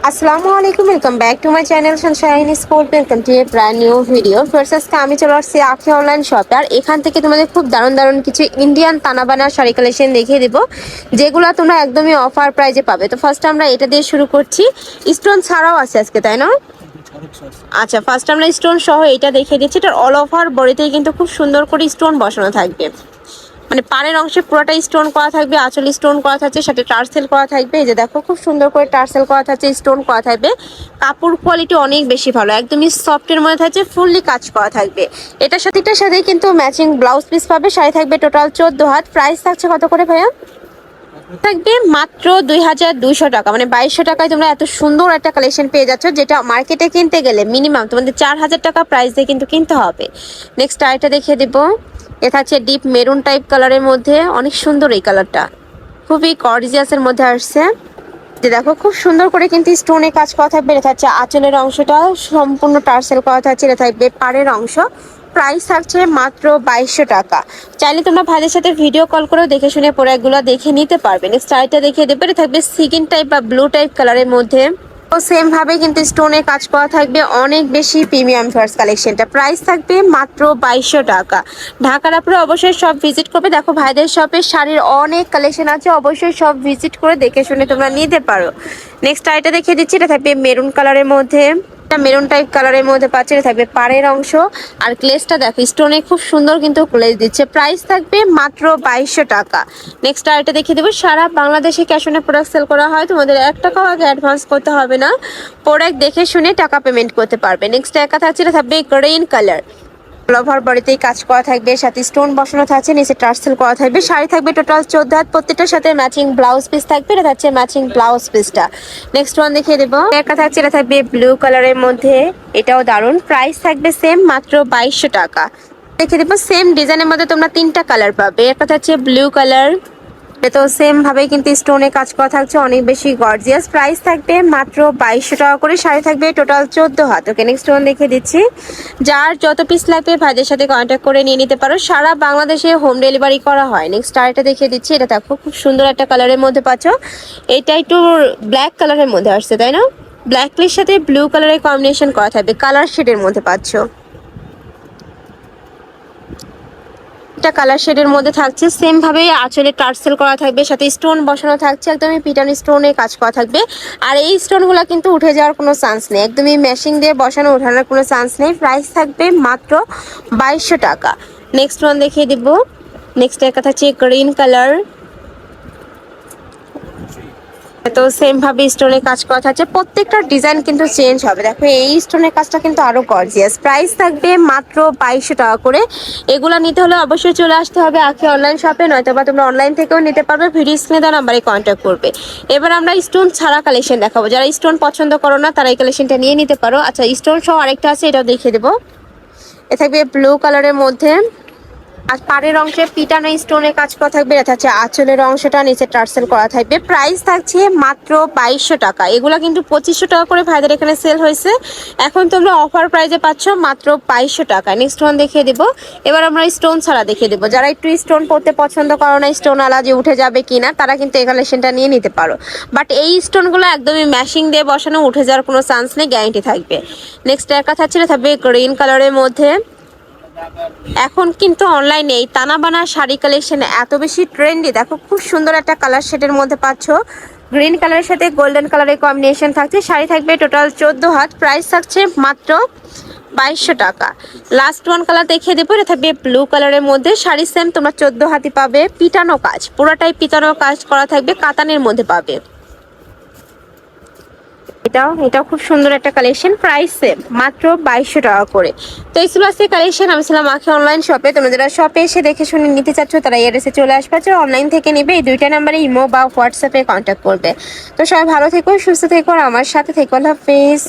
আসসালামু আলাইকুম, welcome back to my channel Sunshine school. Welcome to A brand new video. First আজকে আমি চলে আসছি আখি অনলাইন শপে, আর এখান থেকে তোমাদের খুব দারুণ দারুণ কিছু ইন্ডিয়ান তানাবানা শাড়ি কালেকশন দেখিয়ে দেবো, যেগুলো তোমরা একদমই অফার প্রাইজে পাবে। তো ফার্স্ট আমরা এটা দিয়ে শুরু করছি। স্টোন ছাড়াও আছে আজকে, তাই না? আচ্ছা, ফার্স্ট আমরা স্টোন সহ এটা দেখিয়ে দিচ্ছি। এটার অল ওভার বডিতেই কিন্তু খুব সুন্দর করে স্টোন বসানো থাকবে, মানে পাড়ের অংশে পুরোটা স্টোন করা থাকবে, আঁচলে স্টোন করা থাকছে, সাথে টার্সেল করা থাকবে। এই যে দেখো, খুব সুন্দর করে টার্সেল করা থাকছে, স্টোন করা থাকবে। কাপড় কোয়ালিটি অনেক বেশি ভালো, একদমই সফটের মধ্যে থাকছে, ফুললি কাজ করা থাকবে। এটার সাথে কিন্তু ম্যাচিং ব্লাউজ পিস পাবে। শাড়ি থাকবে টোটাল 14 হাত। প্রাইস থাকছে কত করে ভাইয়া? থাকবে মাত্র 2200 টাকা, মানে 2200 টাকায় তোমরা এত সুন্দর একটা কালেকশন পেয়ে যাচ্ছ, যেটা মার্কেটে কিনতে গেলে মিনিমাম তোমাদের 4000 টাকা প্রাইস দিয়ে কিন্তু কিনতে হবে। নেক্সট আরেকটা দেখিয়ে দেবো। এটা হচ্ছে ডিপ মেরুন টাইপ কালারের মধ্যে, অনেক সুন্দর এই কালারটা, খুবই গর্জিয়াসের মধ্যে আসছে। যে দেখো, খুব সুন্দর করে কিন্তু স্টোনে কাজ করা থাকবে। এটা হচ্ছে আঁচলের অংশটা সম্পূর্ণ টার্সেল করা থাকছে। এটা থাকবে পাড়ের অংশ। প্রাইস থাকছে মাত্র 2200 টাকা। চাইলে তোমরা ভাইদের সাথে ভিডিও কল করেও দেখে শুনে প্রোডাক্টগুলো দেখে নিতে পারবে। নেক্সট আইটা দেখিয়ে দেবে। এটা থাকবে সিগিন টাইপ বা ব্লু টাইপ কালারের মধ্যে, তো সেম ভাবে কিন্তু স্টোনে কাজ করা থাকবে, অনেক বেশি প্রিমিয়াম ফার্স্ট কালেকশনটা। প্রাইস থাকবে মাত্র 2200 টাকা। ঢাকার আপনারা অবশ্যই সব ভিজিট করবে। দেখো, ভাইদের শপে শাড়ির অনেক কালেকশন আছে, অবশ্যই সব ভিজিট করে দেখে শুনে তোমরা নিতে পারো। নেক্সট আইটা দেখিয়ে দিচ্ছি। এটা থাকবে মেরুন কালারের মধ্যে, মেরুন টাইপ কালারের মধ্যে পাচ্ছে। এটা থাকবে পাড়ের অংশ, আর গ্লেজটা দেখো স্টোনে খুব সুন্দর কিন্তু গ্লেজ দিচ্ছে। প্রাইস থাকবে মাত্র 2200 টাকা। নেক্সট আরেকটা দেখিয়ে দেবো। সারা বাংলাদেশে ক্যাশ অনে প্রোডাক্ট সেল করা হয়, তোমাদের 1 টাকাও আগে অ্যাডভান্স করতে হবে না, প্রোডাক্ট দেখে শুনে টাকা পেমেন্ট করতে পারবে। নেক্সট একা থাকছে, এটা থাকবে গ্রিন কালার, ওভার বডিতেই কাজ করা থাকবে, সাথে স্টোন বসানো থাকছে, নিচে টার্সেল করা থাকবে। শাড়ি থাকবে টোটাল 14 হাত, প্রত্যেকটার সাথে ম্যাচিং ব্লাউজ পিস থাকবে। এটা থাকছে ম্যাচিং ব্লাউজ পিসটা। নেক্সট ওয়ান দেখিয়ে দেবো। একটা থাকছে, এটা থাকবে ব্লু কালারের মধ্যে, এটাও দারুণ। প্রাইস থাকবে সেম মাত্র 2200 টাকা। দেখিয়ে দেবো সেম ডিজাইনের মধ্যে তোমরা 3টা কালার পাবে। একটা থাকছে ব্লু কালার, তো সেম ভাবে কিন্তু স্টোনে কাজ করা থাকছে, অনেক বেশি গর্জিয়াস। প্রাইস থাকবে মাত্র 2200 টাকা করে। শাড়ি থাকবে টোটাল 14 হাত। ওকে, নেক্সট ওয়ান দেখিয়ে দিচ্ছি। যার যত পিস লাগবে ভাইদের সাথে কন্ট্যাক্ট করে নিয়ে নিতে পারো, সারা বাংলাদেশে হোম ডেলিভারি করা হয়। নেক্সট আরেকটা দেখিয়ে দিচ্ছি। এটা দেখো, খুব সুন্দর একটা কালারের মধ্যে পাচ্ছ। এটা একটু ব্ল্যাক কালারের মধ্যে আসছে, তাই না? ব্ল্যাকের সাথে ব্লু কালারের কম্বিনেশন করা থাকবে, কালার শেডের মধ্যে পাচ্ছ। এটা কালার শেডের মধ্যে থাকছে, সেম ভাবে আঁচলে টার্সেল করা থাকবে, সাথে স্টোন বসানো থাকছে, একদমই পিটান স্টোনে কাজ করা থাকবে। আর এই স্টোনগুলো কিন্তু উঠে যাওয়ার কোনো চান্স নেই, একদমই ম্যাশিং দিয়ে বসানো, ওঠানোর কোনো চান্স নেই। প্রাইস থাকবে মাত্র 2200 টাকা। নেক্সট ওয়ান দেখিয়ে দিব। নেক্সট একটা থাকছে গ্রিন কালার, তো সেম ভাবে স্টোনের কাজ করা থাকছে, প্রত্যেকটা ডিজাইন কিন্তু চেঞ্জ হবে। দেখো, এই স্টোনের কাজটা কিন্তু আরো গর্জিয়াস। প্রাইস থাকবে মাত্র 2200 টাকা করে। এগুলো নিতে হলে অবশ্যই চলে আসতে হবে আখি অনলাইন শপে, নয়তো বা তোমরা অনলাইন থেকেও নিতে পারবে। ভিডিও স্ক্রিনে দেওয়া নাম্বারে কন্ট্যাক্ট করবে। এবার আমরা স্টোন ছাড়া কালেকশন দেখাবো, যারা স্টোন পছন্দ করো না তারা এই কালেকশনটা নিয়ে নিতে পারো। আচ্ছা, স্টোন সহ আরেকটা আছে, এটাও দেখিয়ে দেবো। এ থাকবে ব্লু কালারের মধ্যে, আর পাড়ের অংশে পিটানো স্টোনে কাজ করা থাকবে। এটা হচ্ছে আঁচলের অংশটা, নিচে টার্সেল করা থাকবে। প্রাইস থাকছে মাত্র 2200 টাকা। এগুলো কিন্তু 2500 টাকা করে ভাইদের এখানে সেল হয়েছে, এখন তোমরা অফার প্রাইজে পাচ্ছ মাত্র 2200 টাকা। নেক্সট ওয়ান দেখিয়ে দেবো। এবার আমরা স্টোন ছাড়া দেখিয়ে দেবো। যারা একটু স্টোন পড়তে পছন্দ করো না, স্টোন আলা যে উঠে যাবে কিনা, তারা কিন্তু এই কালেকশনটা নিয়ে নিতে পারো। বাট এই স্টোনগুলো একদমই ম্যাশিং দিয়ে বসানো, উঠে যাওয়ার কোনো চান্স নেই, গ্যারান্টি থাকবে। নেক্সট একটা থাকবে গ্রিন কালারের মধ্যে। এখন কিন্তু অনলাইনে এই তানাবানা শাড়ি কালেকশন এত বেশি ট্রেন্ডি। দেখো, খুব সুন্দর একটা কালার শেডের মধ্যে পাচ্ছ, গ্রিন কালারের সাথে গোল্ডেন কালারের কম্বিনেশন থাকছে। শাড়ি থাকবে টোটাল 14 হাত। প্রাইস থাকছে মাত্র 2200 টাকা। লাস্ট ওয়ান কালার দেখিয়ে দেবো। এটা থাকবে ব্লু কালারের মধ্যে, শাড়ি সেম তোমরা 14 হাতি পাবে, পিটানো কাজ, পুরোটাই পিটানো কাজ করা থাকবে, কাতানের মধ্যে পাবে। এটাও খুব সুন্দর একটা কালেকশন। প্রাইস সেম মাত্র 2200 টাকা করে। তো এই ছিল আজকে কালেকশন। আমি ছিলাম আখি অনলাইন শপে। তোমরা যারা শপে এসে দেখে শুনে নিতে চাচ্ছ তারা এড্রেসে চলে আসবে, যারা অনলাইন থেকে নেবে এই 2টা নাম্বারে ইমো বা হোয়াটসঅ্যাপে কন্ট্যাক্ট করবে। তো সবাই ভালো থেকো, সুস্থ থেকো, আর আমার সাথে থেকো। আল্লাহ হাফেজ।